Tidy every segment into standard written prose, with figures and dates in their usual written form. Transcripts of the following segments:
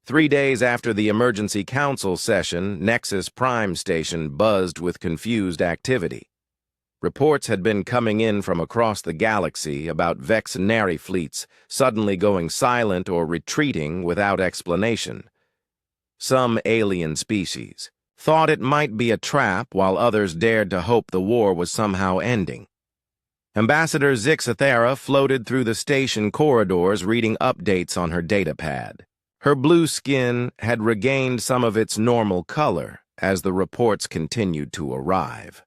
3 days after the emergency council session, Nexus Prime Station buzzed with confused activity. Reports had been coming in from across the galaxy about Vexnari fleets suddenly going silent or retreating without explanation. Some alien species thought it might be a trap, while others dared to hope the war was somehow ending. Ambassador Zixathera floated through the station corridors reading updates on her datapad. Her blue skin had regained some of its normal color as the reports continued to arrive.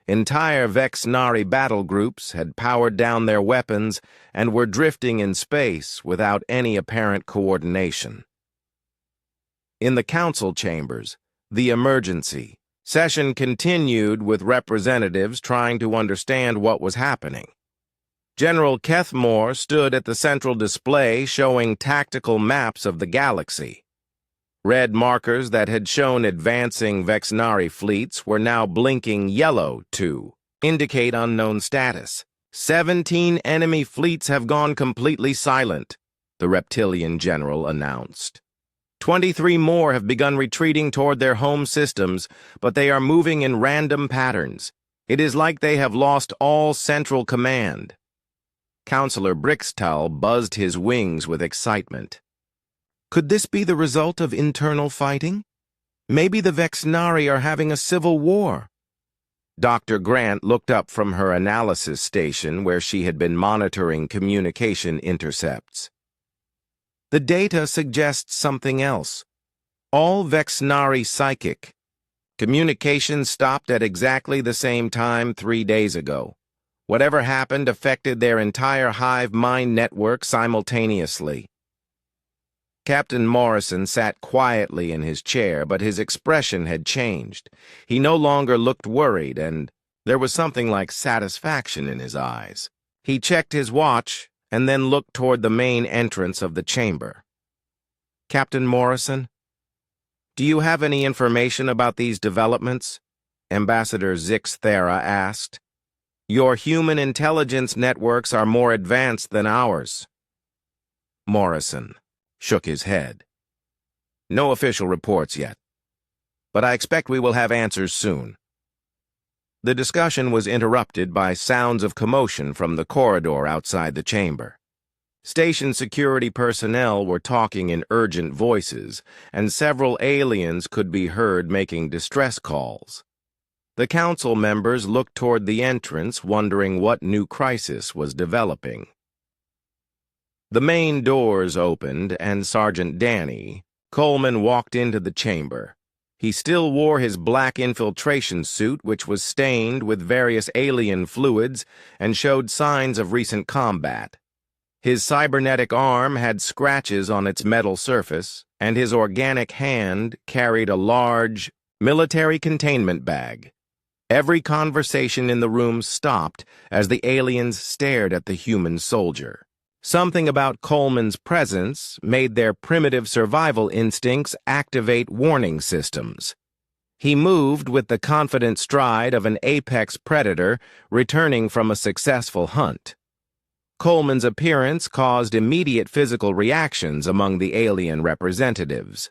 Entire Vexnari battle groups had powered down their weapons and were drifting in space without any apparent coordination. In the council chambers, the emergency session continued with representatives trying to understand what was happening. General Kethmore stood at the central display showing tactical maps of the galaxy. Red markers that had shown advancing Vexnari fleets were now blinking yellow to indicate unknown status. 17 enemy fleets have gone completely silent, the reptilian general announced. 23 more have begun retreating toward their home systems, but they are moving in random patterns. It is like they have lost all central command. Counselor Brixtal buzzed his wings with excitement. Could this be the result of internal fighting? Maybe the Vexnari are having a civil war. Dr. Grant looked up from her analysis station where she had been monitoring communication intercepts. The data suggests something else. All Vexnari psychic. Communication stopped at exactly the same time 3 days ago. Whatever happened affected their entire hive mind network simultaneously. Captain Morrison sat quietly in his chair, but his expression had changed. He no longer looked worried, and there was something like satisfaction in his eyes. He checked his watch and then looked toward the main entrance of the chamber. Captain Morrison, do you have any information about these developments? Ambassador Zixathera asked. Your human intelligence networks are more advanced than ours. Morrison shook his head. No official reports yet, but I expect we will have answers soon. The discussion was interrupted by sounds of commotion from the corridor outside the chamber. Station security personnel were talking in urgent voices, and several aliens could be heard making distress calls. The council members looked toward the entrance, wondering what new crisis was developing. The main doors opened, and Sergeant Danny Coleman walked into the chamber. He still wore his black infiltration suit, which was stained with various alien fluids and showed signs of recent combat. His cybernetic arm had scratches on its metal surface, and his organic hand carried a large military containment bag. Every conversation in the room stopped as the aliens stared at the human soldier. Something about Coleman's presence made their primitive survival instincts activate warning systems. He moved with the confident stride of an apex predator returning from a successful hunt. Coleman's appearance caused immediate physical reactions among the alien representatives.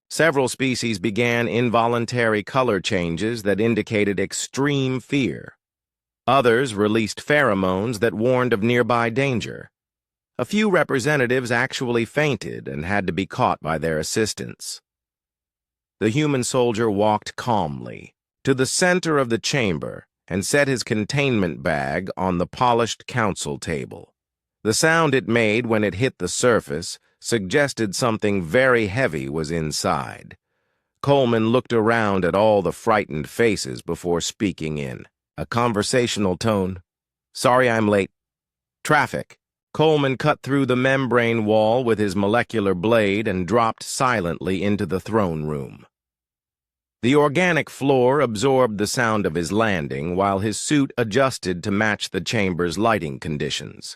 Several species began involuntary color changes that indicated extreme fear. Others released pheromones that warned of nearby danger. A few representatives actually fainted and had to be caught by their assistants. The human soldier walked calmly to the center of the chamber and set his containment bag on the polished council table. The sound it made when it hit the surface suggested something very heavy was inside. Coleman looked around at all the frightened faces before speaking in a conversational tone. Sorry I'm late. Traffic. Coleman cut through the membrane wall with his molecular blade and dropped silently into the throne room. The organic floor absorbed the sound of his landing while his suit adjusted to match the chamber's lighting conditions.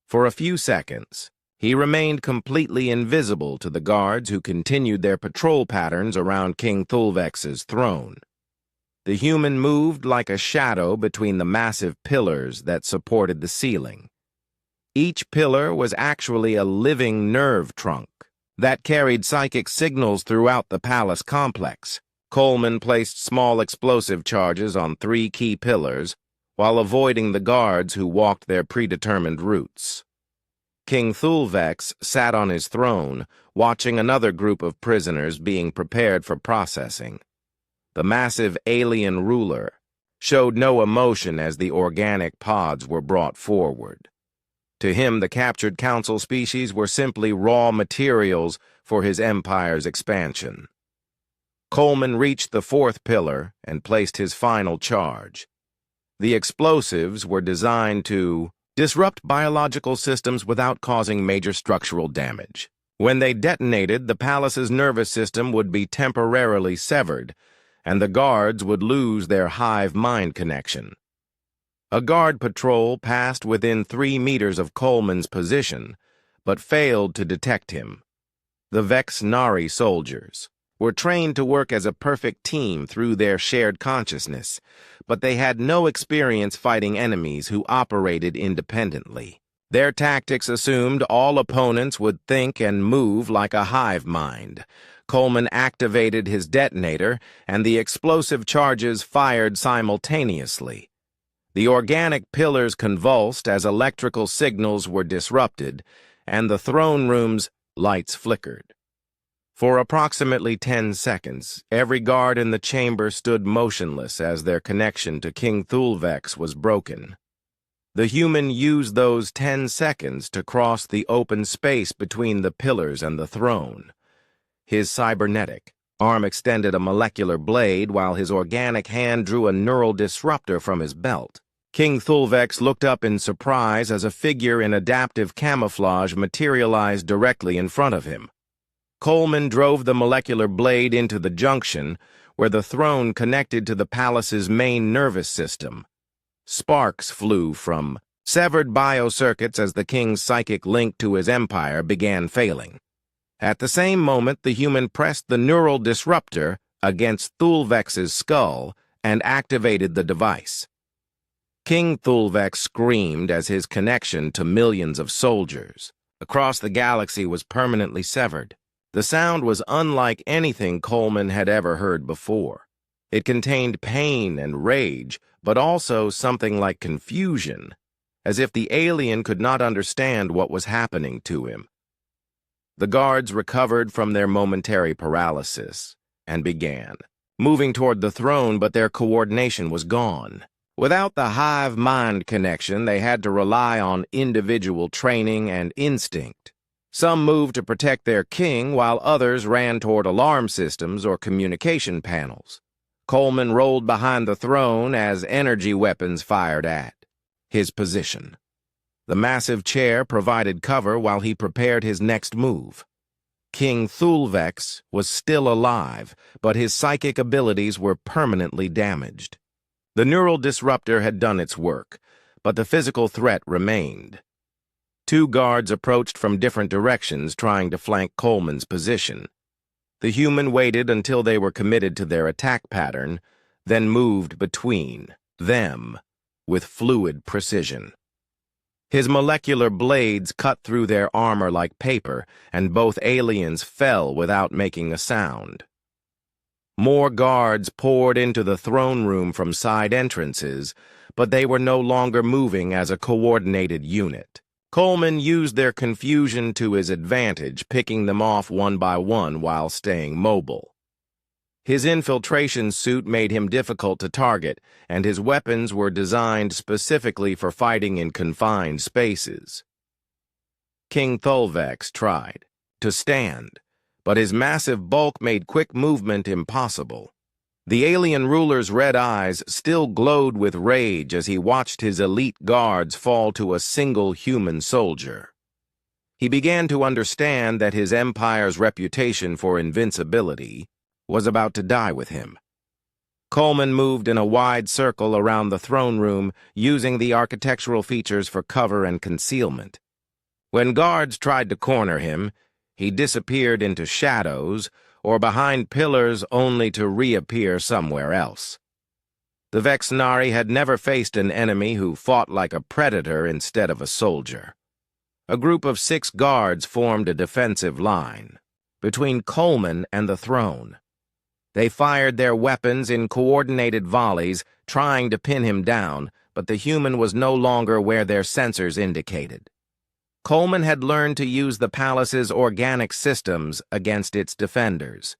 For a few seconds, he remained completely invisible to the guards who continued their patrol patterns around King Thulvex's throne. The human moved like a shadow between the massive pillars that supported the ceiling. Each pillar was actually a living nerve trunk, that carried psychic signals throughout the palace complex. Coleman placed small explosive charges on 3 key pillars while avoiding the guards who walked their predetermined routes. King Thulvex sat on his throne, watching another group of prisoners being prepared for processing. The massive alien ruler showed no emotion as the organic pods were brought forward. To him, the captured council species were simply raw materials for his empire's expansion. Coleman reached the 4th pillar and placed his final charge. The explosives were designed to disrupt biological systems without causing major structural damage. When they detonated, the palace's nervous system would be temporarily severed, and the guards would lose their hive-mind connection. A guard patrol passed within 3 meters of Coleman's position, but failed to detect him. The Vex Nari soldiers were trained to work as a perfect team through their shared consciousness, but they had no experience fighting enemies who operated independently. Their tactics assumed all opponents would think and move like a hive mind. Coleman activated his detonator, and the explosive charges fired simultaneously. The organic pillars convulsed as electrical signals were disrupted, and the throne room's lights flickered. For approximately 10 seconds, every guard in the chamber stood motionless as their connection to King Thulvex was broken. The human used those 10 seconds to cross the open space between the pillars and the throne. His cybernetic arm extended a molecular blade while his organic hand drew a neural disruptor from his belt. King Thulvex looked up in surprise as a figure in adaptive camouflage materialized directly in front of him. Coleman drove the molecular blade into the junction where the throne connected to the palace's main nervous system. Sparks flew from severed biocircuits as the king's psychic link to his empire began failing. At the same moment, the human pressed the neural disruptor against Thulvex's skull and activated the device. King Thulvex screamed as his connection to millions of soldiers across the galaxy was permanently severed. The sound was unlike anything Coleman had ever heard before. It contained pain and rage, but also something like confusion, as if the alien could not understand what was happening to him. The guards recovered from their momentary paralysis and began moving toward the throne, but their coordination was gone. Without the hive-mind connection, they had to rely on individual training and instinct. Some moved to protect their king, while others ran toward alarm systems or communication panels. Coleman rolled behind the throne as energy weapons fired at his position. The massive chair provided cover while he prepared his next move. King Thulvex was still alive, but his psychic abilities were permanently damaged. The neural disruptor had done its work, but the physical threat remained. 2 guards approached from different directions trying to flank Coleman's position. The human waited until they were committed to their attack pattern, then moved between them with fluid precision. His molecular blades cut through their armor like paper, and both aliens fell without making a sound. More guards poured into the throne room from side entrances, but they were no longer moving as a coordinated unit. Coleman used their confusion to his advantage, picking them off one by one while staying mobile. His infiltration suit made him difficult to target, and his weapons were designed specifically for fighting in confined spaces. King Thulvex tried to stand, but his massive bulk made quick movement impossible. The alien ruler's red eyes still glowed with rage as he watched his elite guards fall to a single human soldier. He began to understand that his empire's reputation for invincibility was about to die with him. Coleman moved in a wide circle around the throne room, using the architectural features for cover and concealment. When guards tried to corner him, he disappeared into shadows or behind pillars only to reappear somewhere else. The Vex Nari had never faced an enemy who fought like a predator instead of a soldier. A group of 6 guards formed a defensive line. between Coleman and the throne. They fired their weapons in coordinated volleys, trying to pin him down, but the human was no longer where their sensors indicated. Coleman had learned to use the palace's organic systems against its defenders.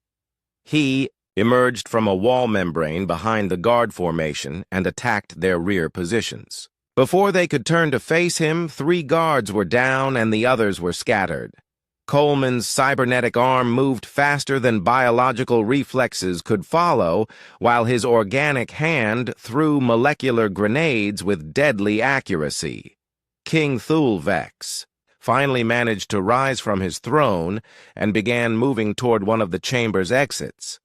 He emerged from a wall membrane behind the guard formation and attacked their rear positions. Before they could turn to face him, 3 guards were down and the others were scattered. Coleman's cybernetic arm moved faster than biological reflexes could follow, while his organic hand threw molecular grenades with deadly accuracy. King Thulvex finally managed to rise from his throne and began moving toward one of the chamber's exits.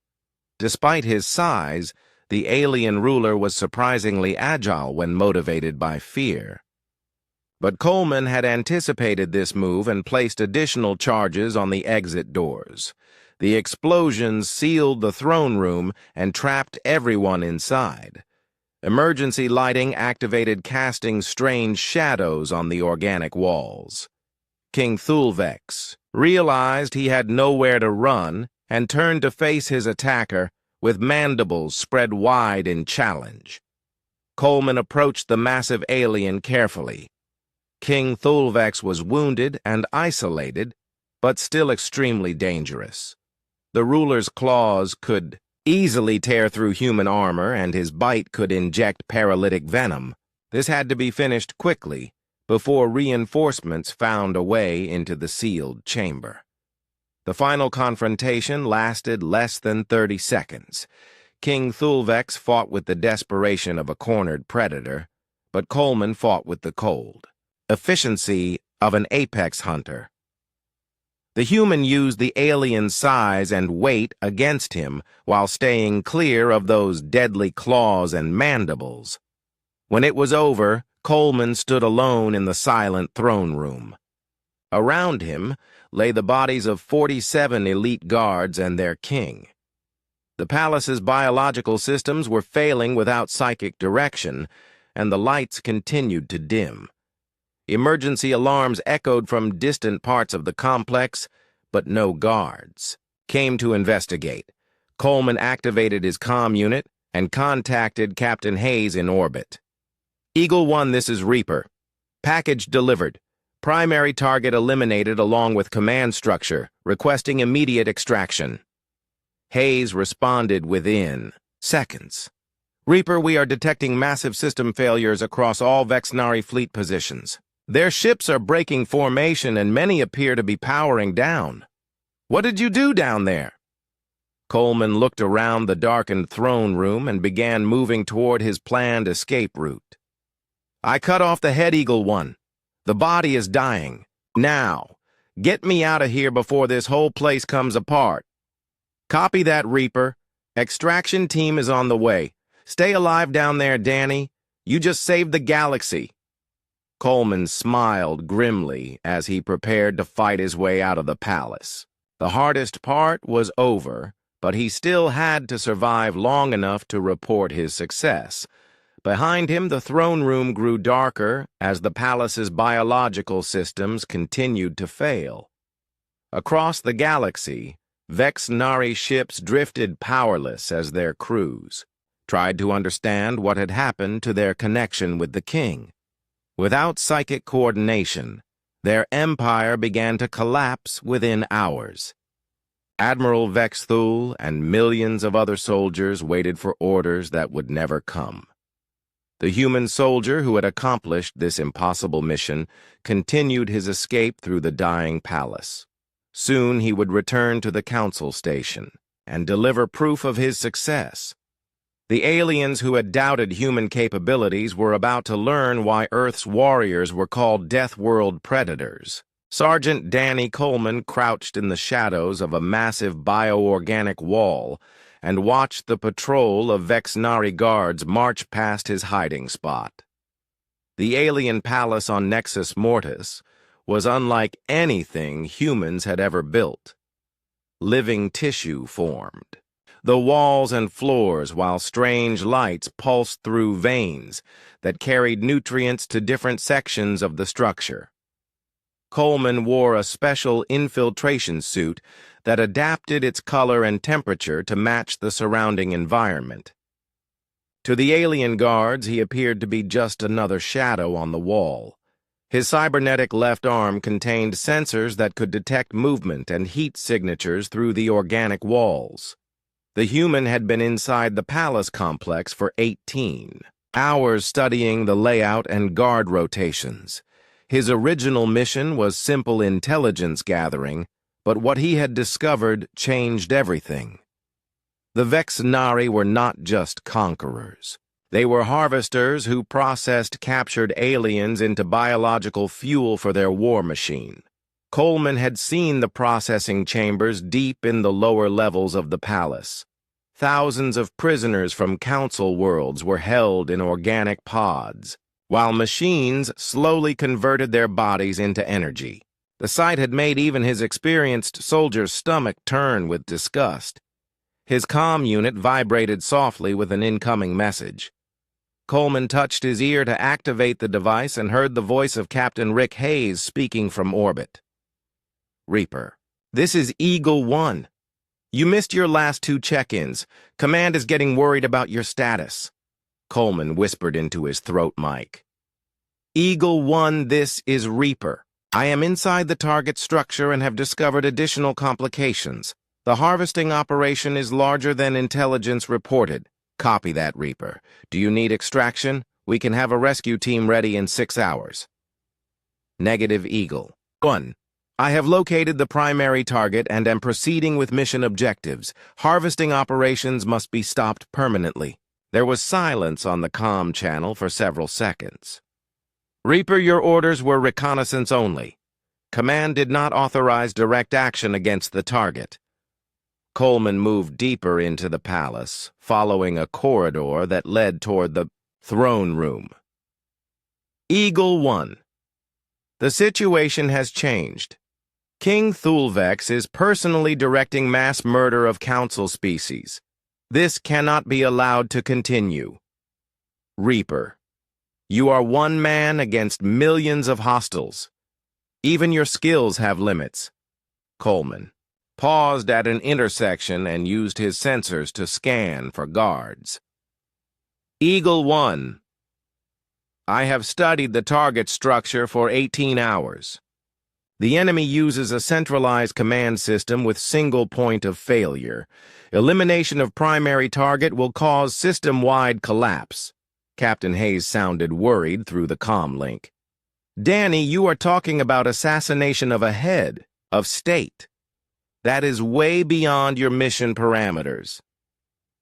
Despite his size, the alien ruler was surprisingly agile when motivated by fear. But Coleman had anticipated this move and placed additional charges on the exit doors. The explosions sealed the throne room and trapped everyone inside. Emergency lighting activated, casting strange shadows on the organic walls. King Thulvex realized he had nowhere to run and turned to face his attacker with mandibles spread wide in challenge. Coleman approached the massive alien carefully. King Thulvex was wounded and isolated, but still extremely dangerous. The ruler's claws could easily tear through human armor, and his bite could inject paralytic venom. This had to be finished quickly, before reinforcements found a way into the sealed chamber. The final confrontation lasted less than 30 seconds. King Thulvex fought with the desperation of a cornered predator, but Coleman fought with the cold efficiency of an apex hunter. The human used the alien's size and weight against him while staying clear of those deadly claws and mandibles. When it was over, Coleman stood alone in the silent throne room. Around him lay the bodies of 47 elite guards and their king. The palace's biological systems were failing without psychic direction, and the lights continued to dim. Emergency alarms echoed from distant parts of the complex, but no guards came to investigate. Coleman activated his comm unit and contacted Captain Hayes in orbit. Eagle 1, this is Reaper. Package delivered. Primary target eliminated along with command structure, requesting immediate extraction. Hayes responded within seconds. Reaper, we are detecting massive system failures across all Vexnari fleet positions. Their ships are breaking formation and many appear to be powering down. What did you do down there? Coleman looked around the darkened throne room and began moving toward his planned escape route. I cut off the head, Eagle 1. The body is dying. Now, get me out of here before this whole place comes apart. Copy that, Reaper. Extraction team is on the way. Stay alive down there, Danny. You just saved the galaxy. Coleman smiled grimly as he prepared to fight his way out of the palace. The hardest part was over, but he still had to survive long enough to report his success. Behind him, the throne room grew darker as the palace's biological systems continued to fail. Across the galaxy, Vexnari ships drifted powerless as their crews tried to understand what had happened to their connection with the king. Without psychic coordination, their empire began to collapse within hours. Admiral Vexthul and millions of other soldiers waited for orders that would never come. The human soldier who had accomplished this impossible mission continued his escape through the dying palace. Soon he would return to the council station and deliver proof of his success. The aliens who had doubted human capabilities were about to learn why Earth's warriors were called Deathworld predators. Sergeant Danny Coleman crouched in the shadows of a massive bioorganic wall and watched the patrol of Vexnari guards march past his hiding spot. The alien palace on Nexus Mortis was unlike anything humans had ever built. Living tissue formed the walls and floors, while strange lights pulsed through veins that carried nutrients to different sections of the structure. Coleman wore a special infiltration suit that adapted its color and temperature to match the surrounding environment. To the alien guards, he appeared to be just another shadow on the wall. His cybernetic left arm contained sensors that could detect movement and heat signatures through the organic walls. The human had been inside the palace complex for 18 hours studying the layout and guard rotations. His original mission was simple intelligence gathering, but what he had discovered changed everything. The Vexnari were not just conquerors. They were harvesters who processed captured aliens into biological fuel for their war machine. Coleman had seen the processing chambers deep in the lower levels of the palace. Thousands of prisoners from council worlds were held in organic pods, while machines slowly converted their bodies into energy. The sight had made even his experienced soldier's stomach turn with disgust. His comm unit vibrated softly with an incoming message. Coleman touched his ear to activate the device and heard the voice of Captain Rick Hayes speaking from orbit. Reaper, this is Eagle 1. You missed your last 2 check-ins. Command is getting worried about your status. Coleman whispered into his throat mic. Eagle 1, this is Reaper. I am inside the target structure and have discovered additional complications. The harvesting operation is larger than intelligence reported. Copy that, Reaper. Do you need extraction? We can have a rescue team ready in 6 hours. Negative Eagle. 1. I have located the primary target and am proceeding with mission objectives. Harvesting operations must be stopped permanently. There was silence on the comm channel for several seconds. Reaper, your orders were reconnaissance only. Command did not authorize direct action against the target. Coleman moved deeper into the palace, following a corridor that led toward the throne room. Eagle 1. The situation has changed. King Thulvex is personally directing mass murder of council species. This cannot be allowed to continue. Reaper, you are one man against millions of hostiles. Even your skills have limits. Coleman paused at an intersection and used his sensors to scan for guards. Eagle 1. I have studied the target structure for 18 hours. The enemy uses a centralized command system with single point of failure. Elimination of primary target will cause system-wide collapse. Captain Hayes sounded worried through the comm link. Danny, you are talking about assassination of a head of state. That is way beyond your mission parameters.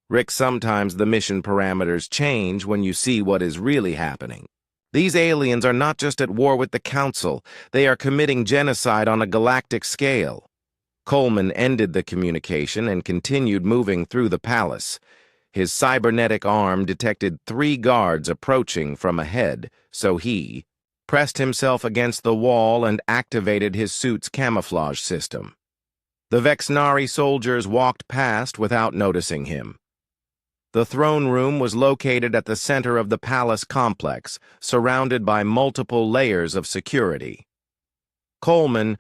Rick, sometimes the mission parameters change when you see what is really happening. These aliens are not just at war with the Council, they are committing genocide on a galactic scale. Coleman ended the communication and continued moving through the palace. His cybernetic arm detected 3 guards approaching from ahead, so he pressed himself against the wall and activated his suit's camouflage system. The Vexnari soldiers walked past without noticing him. The throne room was located at the center of the palace complex, surrounded by multiple layers of security. Coleman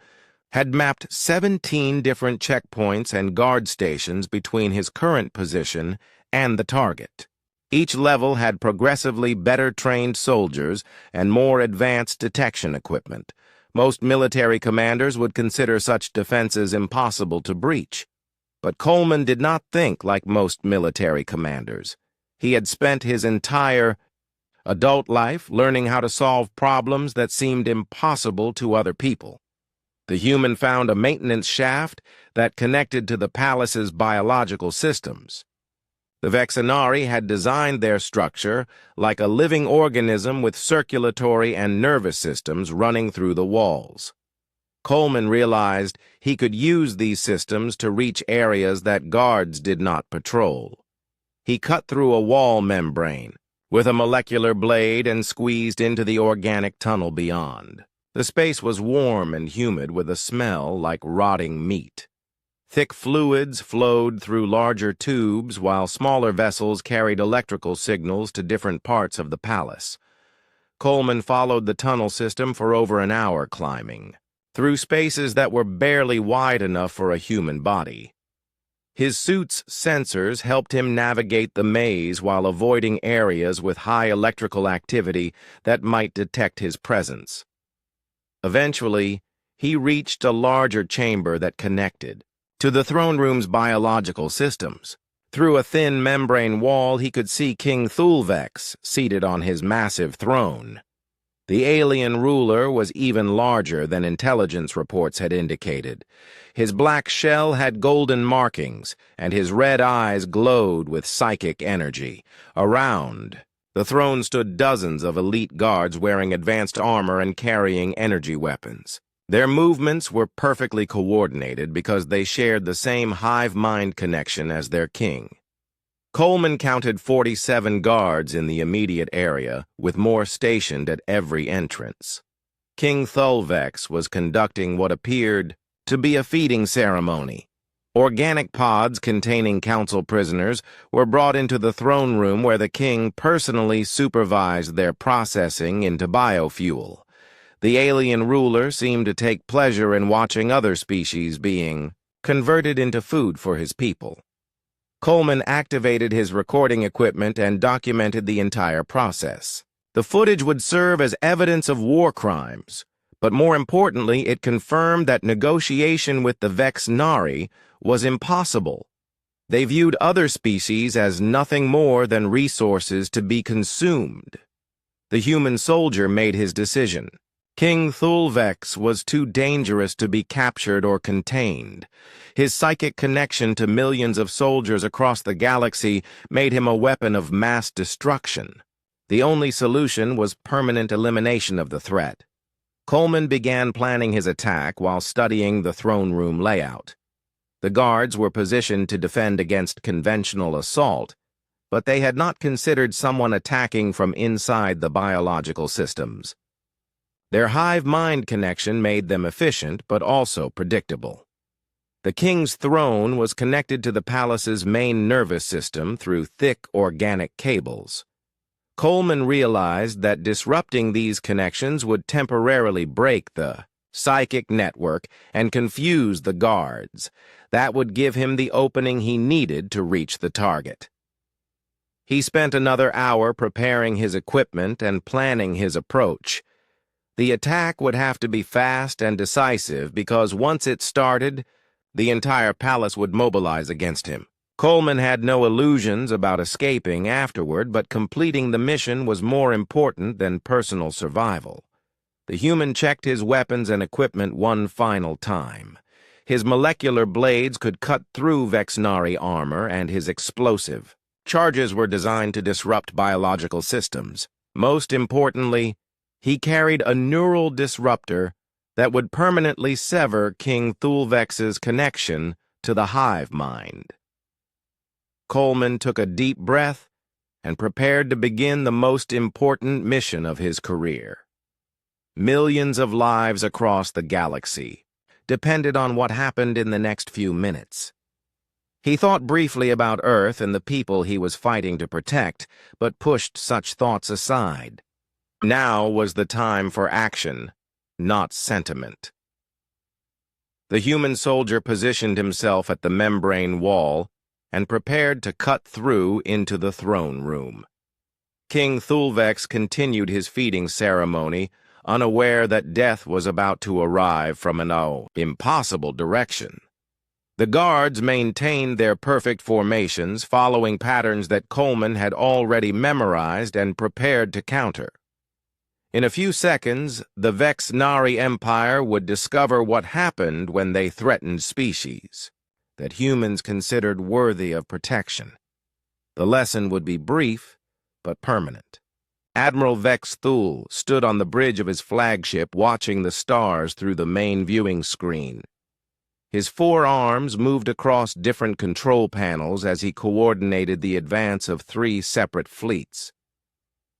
had mapped 17 different checkpoints and guard stations between his current position and the target. Each level had progressively better trained soldiers and more advanced detection equipment. Most military commanders would consider such defenses impossible to breach. But Coleman did not think like most military commanders. He had spent his entire adult life learning how to solve problems that seemed impossible to other people. The human found a maintenance shaft that connected to the palace's biological systems. The Vexnari had designed their structure like a living organism with circulatory and nervous systems running through the walls. Coleman realized he could use these systems to reach areas that guards did not patrol. He cut through a wall membrane with a molecular blade and squeezed into the organic tunnel beyond. The space was warm and humid with a smell like rotting meat. Thick fluids flowed through larger tubes while smaller vessels carried electrical signals to different parts of the palace. Coleman followed the tunnel system for over an hour climbing. through spaces that were barely wide enough for a human body. His suit's sensors helped him navigate the maze while avoiding areas with high electrical activity that might detect his presence. Eventually, he reached a larger chamber that connected to the throne room's biological systems. Through a thin membrane wall, he could see King Thulvex seated on his massive throne. The alien ruler was even larger than intelligence reports had indicated. His black shell had golden markings, and his red eyes glowed with psychic energy. Around the throne stood dozens of elite guards wearing advanced armor and carrying energy weapons. Their movements were perfectly coordinated because they shared the same hive mind connection as their king. Coleman counted 47 guards in the immediate area, with more stationed at every entrance. King Thulvex was conducting what appeared to be a feeding ceremony. Organic pods containing council prisoners were brought into the throne room where the king personally supervised their processing into biofuel. The alien ruler seemed to take pleasure in watching other species being converted into food for his people. Coleman activated his recording equipment and documented the entire process. The footage would serve as evidence of war crimes, but more importantly, it confirmed that negotiation with the Vex Nari was impossible. They viewed other species as nothing more than resources to be consumed. The human soldier made his decision. King Thulvex was too dangerous to be captured or contained. His psychic connection to millions of soldiers across the galaxy made him a weapon of mass destruction. The only solution was permanent elimination of the threat. Coleman began planning his attack while studying the throne room layout. The guards were positioned to defend against conventional assault, but they had not considered someone attacking from inside the biological systems. Their hive mind connection made them efficient, but also predictable. The king's throne was connected to the palace's main nervous system through thick organic cables. Coleman realized that disrupting these connections would temporarily break the psychic network and confuse the guards. That would give him the opening he needed to reach the target. He spent another hour preparing his equipment and planning his approach. The attack would have to be fast and decisive because once it started, the entire palace would mobilize against him. Coleman had no illusions about escaping afterward, but completing the mission was more important than personal survival. The human checked his weapons and equipment one final time. His molecular blades could cut through Vexnari armor, and his explosive charges were designed to disrupt biological systems. Most importantly, he carried a neural disruptor that would permanently sever King Thulvex's connection to the hive mind. Coleman took a deep breath and prepared to begin the most important mission of his career. Millions of lives across the galaxy depended on what happened in the next few minutes. He thought briefly about Earth and the people he was fighting to protect, but pushed such thoughts aside. Now was the time for action, not sentiment. The human soldier positioned himself at the membrane wall and prepared to cut through into the throne room. King Thulvex continued his feeding ceremony, unaware that death was about to arrive from an impossible direction. The guards maintained their perfect formations, following patterns that Coleman had already memorized and prepared to counter. In a few seconds, the Vex Nari Empire would discover what happened when they threatened species that humans considered worthy of protection. The lesson would be brief, but permanent. Admiral Vex Thul stood on the bridge of his flagship watching the stars through the main viewing screen. His 4 arms moved across different control panels as he coordinated the advance of 3 separate fleets.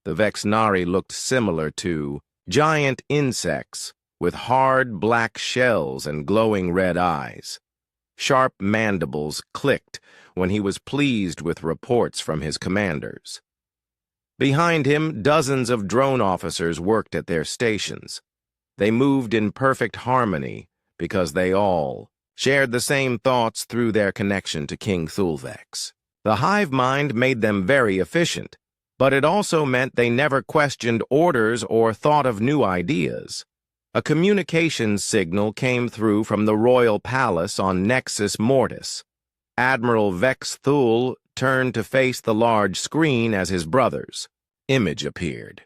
The Vexnari looked similar to giant insects with hard black shells and glowing red eyes. Sharp mandibles clicked when he was pleased with reports from his commanders. Behind him, dozens of drone officers worked at their stations. They moved in perfect harmony because they all shared the same thoughts through their connection to King Thulvex. The hive mind made them very efficient, but it also meant they never questioned orders or thought of new ideas. A communications signal came through from the royal palace on Nexus Mortis. Admiral Vex Thul turned to face the large screen as his brother's image appeared.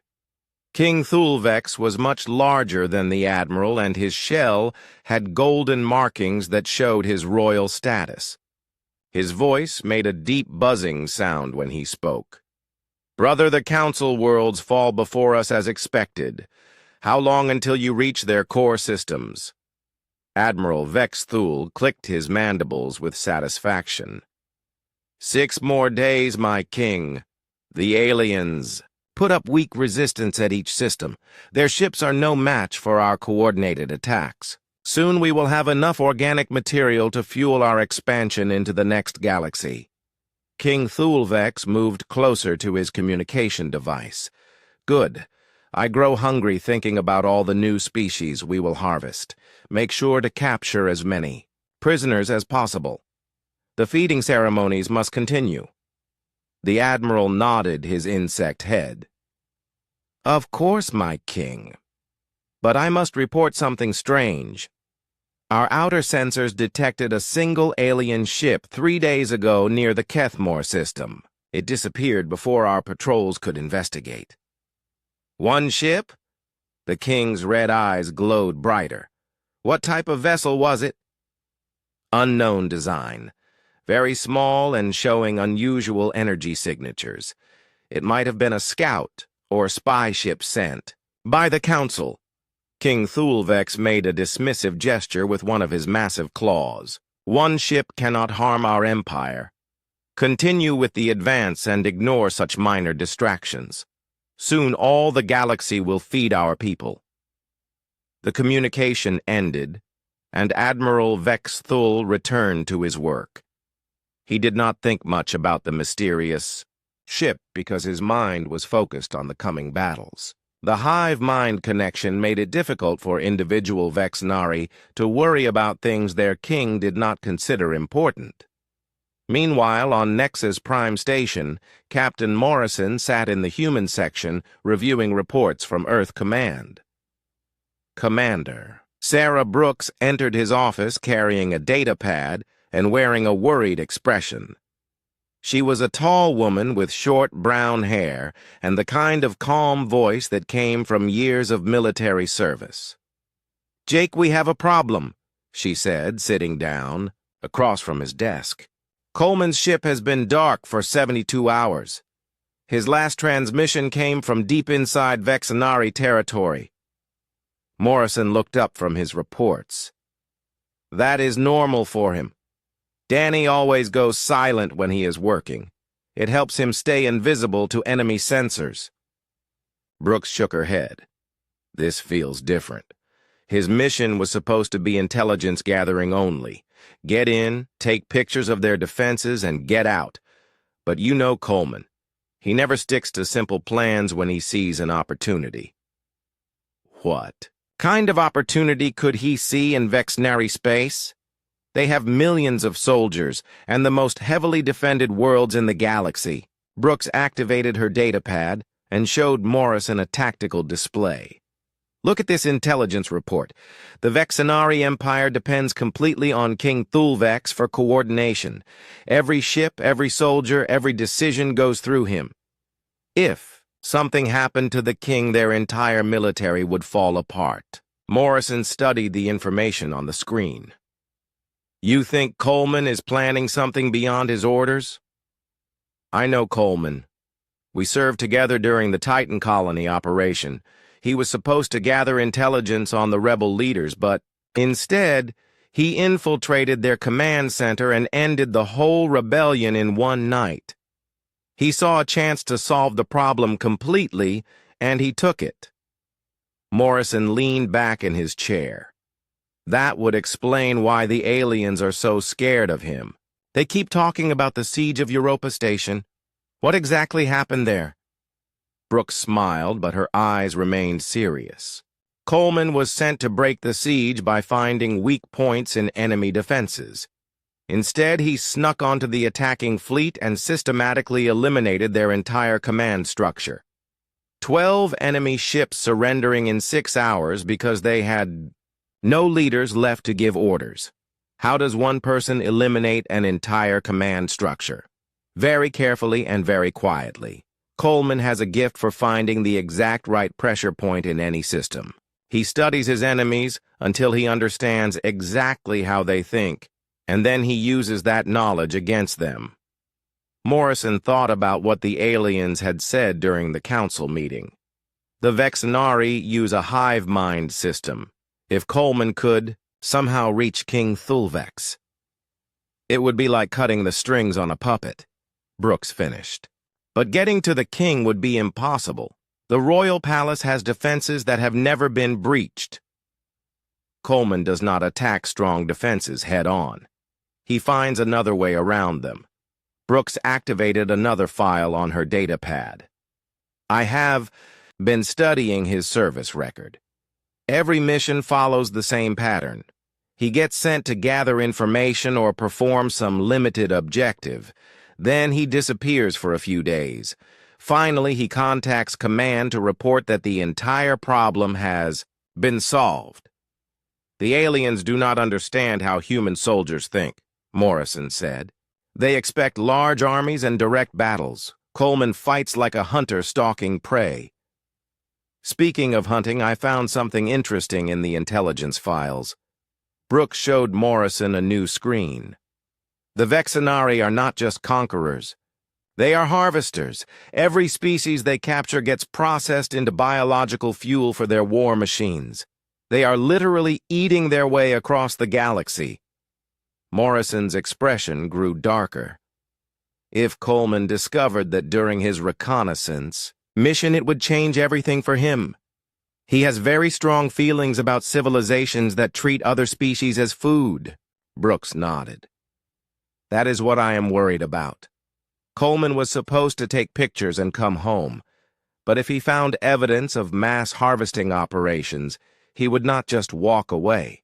King Thulvex was much larger than the admiral, and his shell had golden markings that showed his royal status. His voice made a deep buzzing sound when he spoke. "Brother, the council worlds fall before us as expected. How long until you reach their core systems?" Admiral Vex Thul clicked his mandibles with satisfaction. 6 more days, my king. The aliens put up weak resistance at each system. Their ships are no match for our coordinated attacks. Soon we will have enough organic material to fuel our expansion into the next galaxy. King Thulvex moved closer to his communication device. Good. I grow hungry thinking about all the new species we will harvest. Make sure to capture as many prisoners as possible. The feeding ceremonies must continue. The admiral nodded his insect head. Of course, my king. But I must report something strange. Our outer sensors detected a single alien ship 3 days ago near the Kethmore system. It disappeared before our patrols could investigate. One ship? The king's red eyes glowed brighter. What type of vessel was it? Unknown design. Very small and showing unusual energy signatures. It might have been a scout or spy ship sent by the council. King Thulvex made a dismissive gesture with one of his massive claws. One ship cannot harm our empire. Continue with the advance and ignore such minor distractions. Soon all the galaxy will feed our people. The communication ended, and Admiral Vex Thul returned to his work. He did not think much about the mysterious ship because his mind was focused on the coming battles. The hive-mind connection made it difficult for individual Vexnari to worry about things their king did not consider important. Meanwhile, on Nexus Prime Station, Captain Morrison sat in the human section reviewing reports from Earth Command. Commander. Sarah Brooks entered his office carrying a data pad and wearing a worried expression. She was a tall woman with short brown hair and the kind of calm voice that came from years of military service. "Jake, we have a problem," she said, sitting down, across from his desk. "Coleman's ship has been dark for 72 hours. His last transmission came from deep inside Vexenari territory." Morrison looked up from his reports. "That is normal for him. Danny always goes silent when he is working. It helps him stay invisible to enemy sensors." Brooks shook her head. "This feels different. His mission was supposed to be intelligence gathering only. Get in, take pictures of their defenses, and get out. But you know Coleman. He never sticks to simple plans when he sees an opportunity." What kind of opportunity could he see in Vexnari space? They have millions of soldiers and the most heavily defended worlds in the galaxy. Brooks activated her data pad and showed Morrison a tactical display. "Look at this intelligence report. The Vexenari Empire depends completely on King Thulvex for coordination. Every ship, every soldier, every decision goes through him. If something happened to the king, their entire military would fall apart." Morrison studied the information on the screen. "You think Coleman is planning something beyond his orders?" "I know Coleman. We served together during the Titan Colony operation. He was supposed to gather intelligence on the rebel leaders, but instead, he infiltrated their command center and ended the whole rebellion in one night. He saw a chance to solve the problem completely, and he took it." Morrison leaned back in his chair. "That would explain why the aliens are so scared of him. They keep talking about the siege of Europa Station. What exactly happened there?" Brooks smiled, but her eyes remained serious. Coleman was sent to break the siege by finding weak points in enemy defenses. Instead, he snuck onto the attacking fleet and systematically eliminated their entire command structure. 12 enemy ships surrendering in 6 hours because they had no leaders left to give orders. How does one person eliminate an entire command structure? Very carefully and very quietly. Coleman has a gift for finding the exact right pressure point in any system. He studies his enemies until he understands exactly how they think, and then he uses that knowledge against them. Morrison thought about what the aliens had said during the council meeting. The Vexenari use a hive mind system. If Coleman could somehow reach King Thulvex, it would be like cutting the strings on a puppet. Brooks finished. But getting to the king would be impossible. The royal palace has defenses that have never been breached. Coleman does not attack strong defenses head-on. He finds another way around them. Brooks activated another file on her datapad. I have been studying his service record. Every mission follows the same pattern. He gets sent to gather information or perform some limited objective. Then he disappears for a few days. Finally, he contacts command to report that the entire problem has been solved. The aliens do not understand how human soldiers think, Morrison said. They expect large armies and direct battles. Coleman fights like a hunter stalking prey. Speaking of hunting, I found something interesting in the intelligence files. Brooks showed Morrison a new screen. The Vexenari are not just conquerors. They are harvesters. Every species they capture gets processed into biological fuel for their war machines. They are literally eating their way across the galaxy. Morrison's expression grew darker. If Coleman discovered that during his reconnaissance mission, it would change everything for him. He has very strong feelings about civilizations that treat other species as food. Brooks nodded. That is what I am worried about. Coleman was supposed to take pictures and come home, but if he found evidence of mass harvesting operations, he would not just walk away.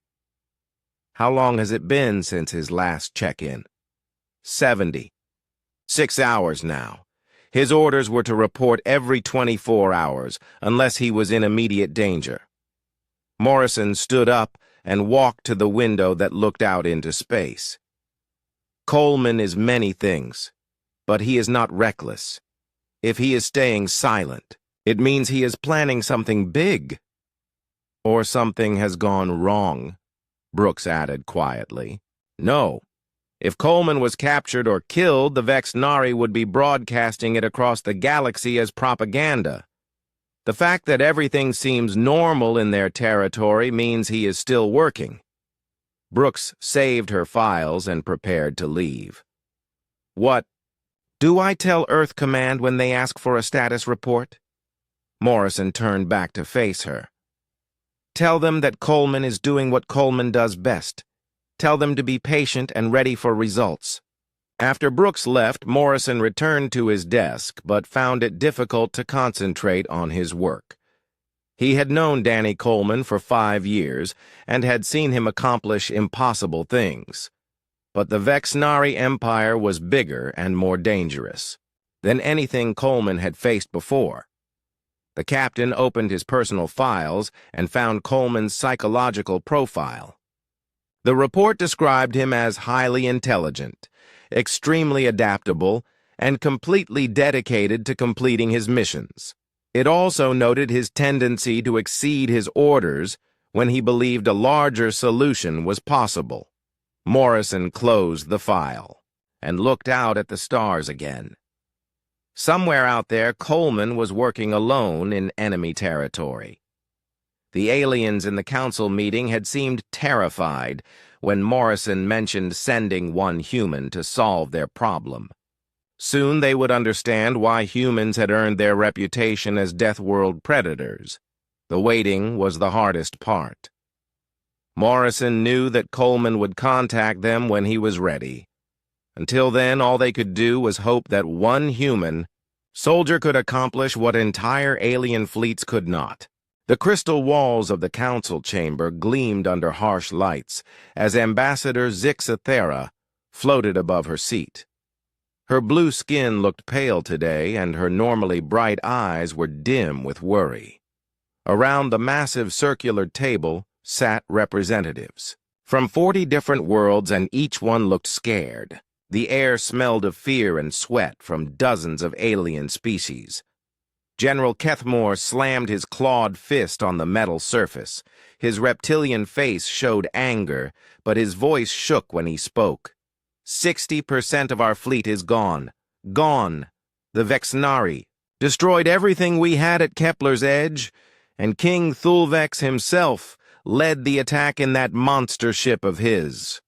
How long has it been since his last check-in? 70. 6 hours now. His orders were to report every 24 hours, unless he was in immediate danger. Morrison stood up and walked to the window that looked out into space. Coleman is many things, but he is not reckless. If he is staying silent, it means he is planning something big. Or something has gone wrong, Brooks added quietly. No. If Coleman was captured or killed, the Vexenari would be broadcasting it across the galaxy as propaganda. The fact that everything seems normal in their territory means he is still working. Brooks saved her files and prepared to leave. What? Do I tell Earth Command when they ask for a status report? Morrison turned back to face her. Tell them that Coleman is doing what Coleman does best. Tell them to be patient and ready for results. After Brooks left, Morrison returned to his desk, but found it difficult to concentrate on his work. He had known Danny Coleman for 5 years and had seen him accomplish impossible things. But the Vexenari Empire was bigger and more dangerous than anything Coleman had faced before. The captain opened his personal files and found Coleman's psychological profile. The report described him as highly intelligent, extremely adaptable, and completely dedicated to completing his missions. It also noted his tendency to exceed his orders when he believed a larger solution was possible. Morrison closed the file and looked out at the stars again. Somewhere out there, Coleman was working alone in enemy territory. The aliens in the council meeting had seemed terrified when Morrison mentioned sending one human to solve their problem. Soon they would understand why humans had earned their reputation as Deathworld predators. The waiting was the hardest part. Morrison knew that Coleman would contact them when he was ready. Until then, all they could do was hope that one human soldier could accomplish what entire alien fleets could not. The crystal walls of the council chamber gleamed under harsh lights as Ambassador Zixathera floated above her seat. Her blue skin looked pale today, and her normally bright eyes were dim with worry. Around the massive circular table sat representatives from 40 different worlds, and each one looked scared. The air smelled of fear and sweat from dozens of alien species. General Kethmore slammed his clawed fist on the metal surface. His reptilian face showed anger, but his voice shook when he spoke. 60% of our fleet is gone. Gone. The Vexnari destroyed everything we had at Kepler's Edge, and King Thulvex himself led the attack in that monster ship of his.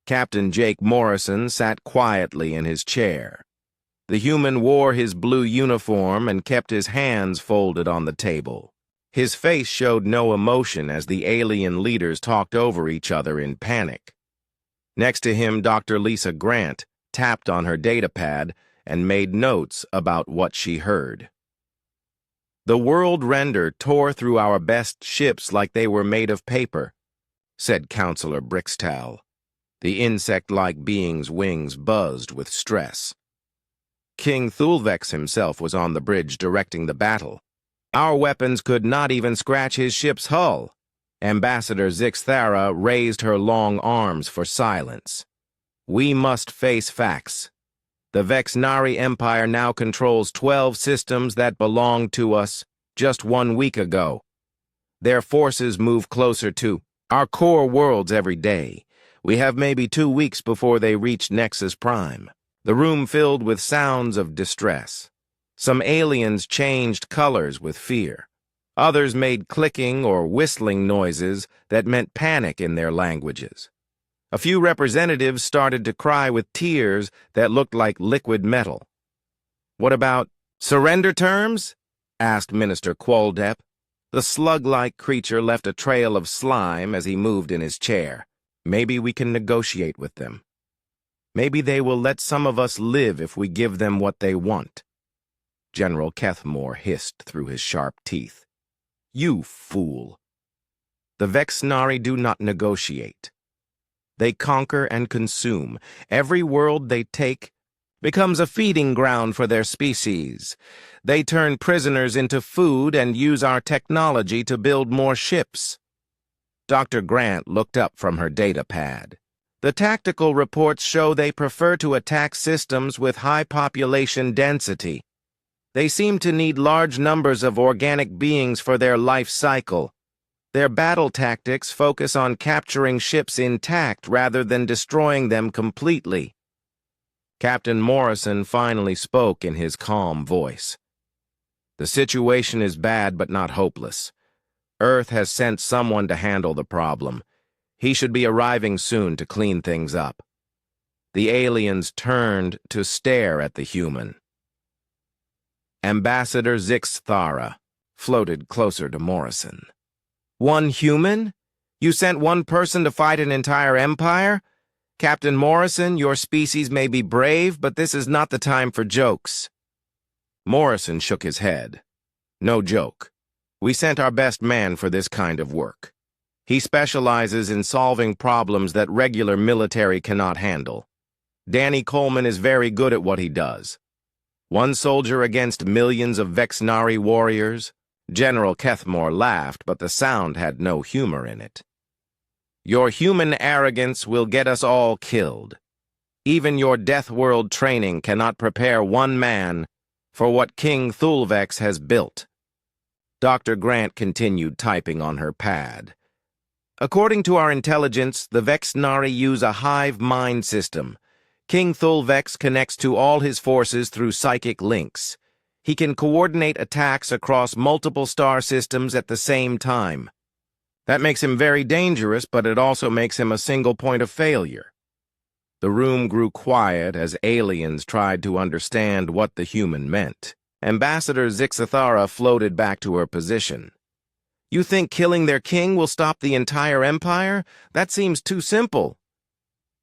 Captain Jake Morrison sat quietly in his chair. The human wore his blue uniform and kept his hands folded on the table. His face showed no emotion as the alien leaders talked over each other in panic. Next to him, Dr. Lisa Grant tapped on her datapad and made notes about what she heard. "The world render tore through our best ships like they were made of paper," said Counselor Brixtal. The insect-like being's wings buzzed with stress. King Thulvex himself was on the bridge directing the battle. "Our weapons could not even scratch his ship's hull." Ambassador Zixthara raised her long arms for silence. "We must face facts. The Vexnari Empire now controls 12 systems that belonged to us just 1 week ago. Their forces move closer to our core worlds every day. We have maybe 2 weeks before they reach Nexus Prime." The room filled with sounds of distress. Some aliens changed colors with fear. Others made clicking or whistling noises that meant panic in their languages. A few representatives started to cry with tears that looked like liquid metal. "What about surrender terms?" asked Minister Qualdep. The slug-like creature left a trail of slime as he moved in his chair. "Maybe we can negotiate with them. Maybe they will let some of us live if we give them what they want." General Kethmore hissed through his sharp teeth. "You fool. The Vexnari do not negotiate. They conquer and consume. Every world they take becomes a feeding ground for their species. They turn prisoners into food and use our technology to build more ships." Dr. Grant looked up from her data pad. "The tactical reports show they prefer to attack systems with high population density. They seem to need large numbers of organic beings for their life cycle. Their battle tactics focus on capturing ships intact rather than destroying them completely." Captain Morrison finally spoke in his calm voice. "The situation is bad but not hopeless. Earth has sent someone to handle the problem. He should be arriving soon to clean things up." The aliens turned to stare at the human. Ambassador Zixthara floated closer to Morrison. "One human? You sent one person to fight an entire empire? Captain Morrison, your species may be brave, but this is not the time for jokes." Morrison shook his head. "No joke. We sent our best man for this kind of work. He specializes in solving problems that regular military cannot handle. Danny Coleman is very good at what he does. One soldier against millions of Vexnari warriors?" General Kethmore laughed, but the sound had no humor in it. "Your human arrogance will get us all killed. Even your Deathworld training cannot prepare one man for what King Thulvex has built." Dr. Grant continued typing on her pad. "According to our intelligence, the Vexnari use a hive mind system. King Thulvex connects to all his forces through psychic links. He can coordinate attacks across multiple star systems at the same time. That makes him very dangerous, but it also makes him a single point of failure." The room grew quiet as aliens tried to understand what the human meant. Ambassador Zixathara floated back to her position. "You think killing their king will stop the entire empire? That seems too simple."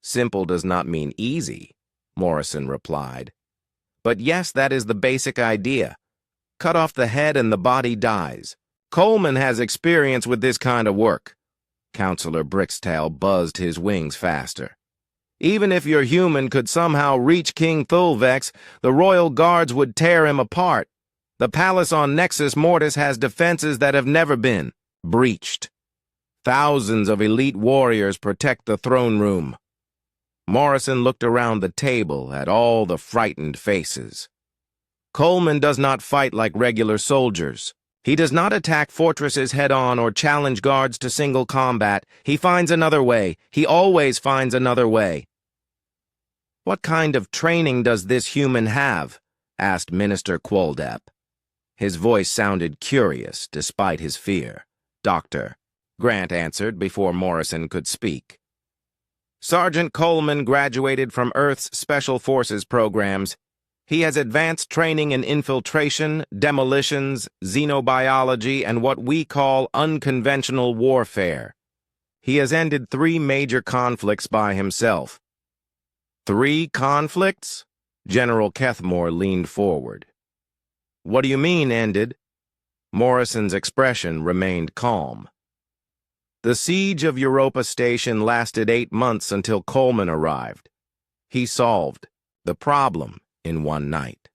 "Simple does not mean easy," Morrison replied. "But yes, that is the basic idea. Cut off the head and the body dies. Coleman has experience with this kind of work. Counselor Brickstail buzzed his wings faster. Even if your human could somehow reach King Thulvex, the royal guards would tear him apart. The palace on Nexus Mortis has defenses that have never been breached. Thousands of elite warriors protect the throne room. Morrison looked around the table at all the frightened faces. Coleman does not fight like regular soldiers. He does not attack fortresses head-on or challenge guards to single combat. He finds another way. He always finds another way. What kind of training does this human have? Asked Minister Quoldap. His voice sounded curious despite his fear. Doctor, Grant answered before Morrison could speak. Sergeant Coleman graduated from Earth's Special Forces programs. He has advanced training in infiltration, demolitions, xenobiology, and what we call unconventional warfare. He has ended 3 major conflicts by himself. 3 conflicts? General Kethmore leaned forward. What do you mean, ended? Morrison's expression remained calm. The siege of Europa Station lasted 8 months until Coleman arrived. He solved the problem in one night.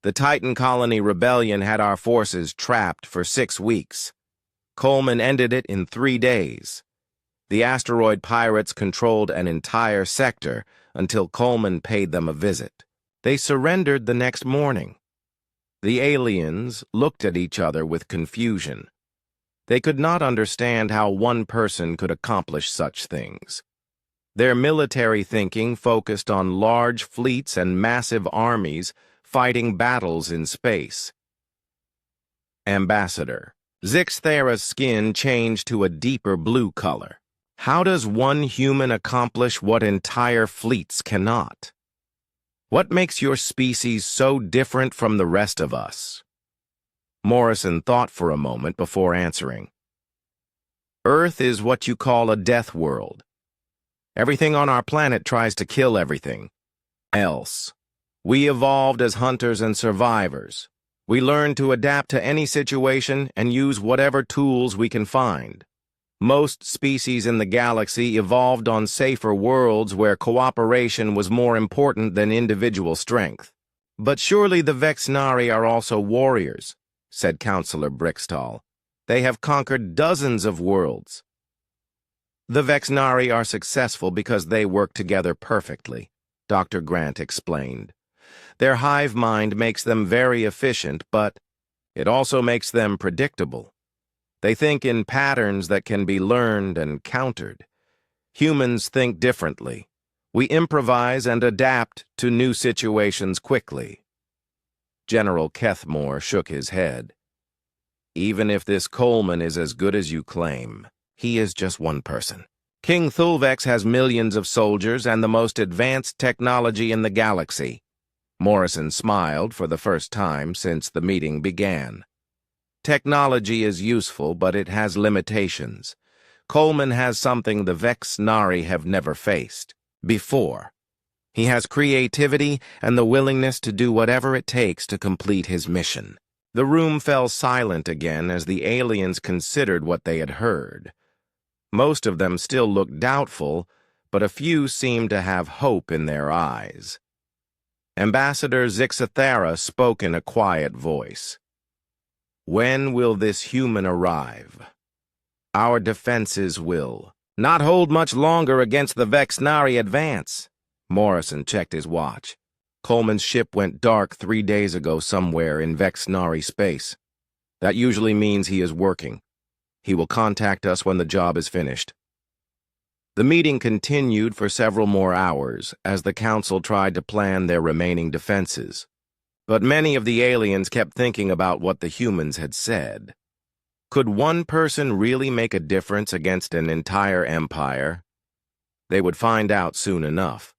The Titan Colony Rebellion had our forces trapped for 6 weeks. Coleman ended it in 3 days. The asteroid pirates controlled an entire sector until Coleman paid them a visit. They surrendered the next morning. The aliens looked at each other with confusion. They could not understand how one person could accomplish such things. Their military thinking focused on large fleets and massive armies fighting battles in space. Ambassador, Zixthera's skin changed to a deeper blue color. How does one human accomplish what entire fleets cannot? What makes your species so different from the rest of us? Morrison thought for a moment before answering. Earth is what you call a death world. Everything on our planet tries to kill everything else. We evolved as hunters and survivors. We learned to adapt to any situation and use whatever tools we can find. Most species in the galaxy evolved on safer worlds where cooperation was more important than individual strength. But surely the Vexnari are also warriors, said Counselor Brickstall. They have conquered dozens of worlds. The Vexnari are successful because they work together perfectly, Dr. Grant explained. Their hive mind makes them very efficient, but it also makes them predictable. They think in patterns that can be learned and countered. Humans think differently. We improvise and adapt to new situations quickly. General Kethmore shook his head. Even if this Coleman is as good as you claim, he is just one person. King Thulvex has millions of soldiers and the most advanced technology in the galaxy. Morrison smiled for the first time since the meeting began. Technology is useful, but it has limitations. Coleman has something the Vexnari have never faced before. He has creativity and the willingness to do whatever it takes to complete his mission. The room fell silent again as the aliens considered what they had heard. Most of them still looked doubtful, but a few seemed to have hope in their eyes. Ambassador Zixthera spoke in a quiet voice. When will this human arrive? Our defenses will not hold much longer against the Vexnari advance. Morrison checked his watch. Coleman's ship went dark 3 days ago somewhere in Vexnari space. That usually means he is working. He will contact us when the job is finished. The meeting continued for several more hours as the council tried to plan their remaining defenses. But many of the aliens kept thinking about what the humans had said. Could one person really make a difference against an entire empire? They would find out soon enough.